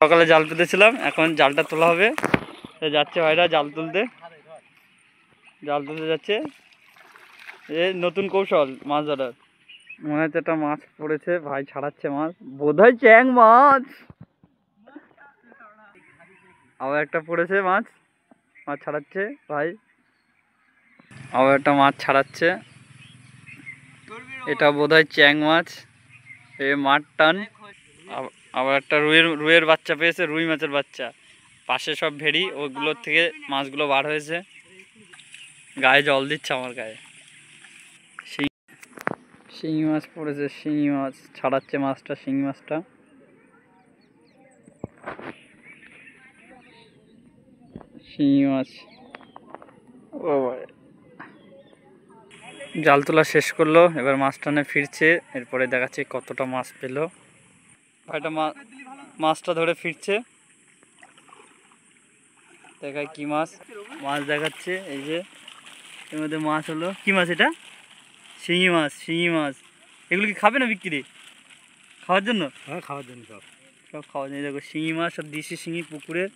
সকালে জাল পেতেছিলাম, এখন জালটা তোলা হবে। যাচ্ছে ভাইরা জাল তুলতে যাচ্ছে। এই নতুন কৌশল মাছ ধরার। মনে হচ্ছে একটা মাছ পড়েছে, ভাই ছাড়াচ্ছে মাছ, বোধহয় চ্যাং মাছ। আবার একটা পড়েছে মাছ ছাড়াচ্ছে ভাই, আবার একটা মাছ ছাড়াচ্ছে। এটা বোধহয় চ্যাং মাছ, এ মাছ টান। আবার একটা রুইয়ের বাচ্চা পেয়েছে, রুই মাছের বাচ্চা। পাশে সব ভেড়ি, ওগুলোর থেকে মাছগুলো বার হয়েছে। গায়ে জল দিচ্ছে আমার গায়ে। শিঙি মাছ পড়েছে, শিঙি মাছ ছাড়াচ্ছে মাছটা, শিঙি মাছটা। শিঙি মাছ, ও জাল তোলা শেষ করলো, এবার মাছ টানে ফিরছে। এরপরে দেখাচ্ছে কতটা মাছ পেলো। ভাইটা মাছটা ধরে ফিরছে, দেখায় কি মাছ দেখাচ্ছে। এই যে এর মধ্যে মাছ হলো, কি মাছ এটা? শিঙি মাছ। এগুলো কি খাবে না বিক্রি? খাওয়ার জন্য? হ্যাঁ, খাওয়ার জন্য। সব খাওয়ার জন্য। দেখো শিঙি মাছ, সব দেশি শিঙি পুকুরের।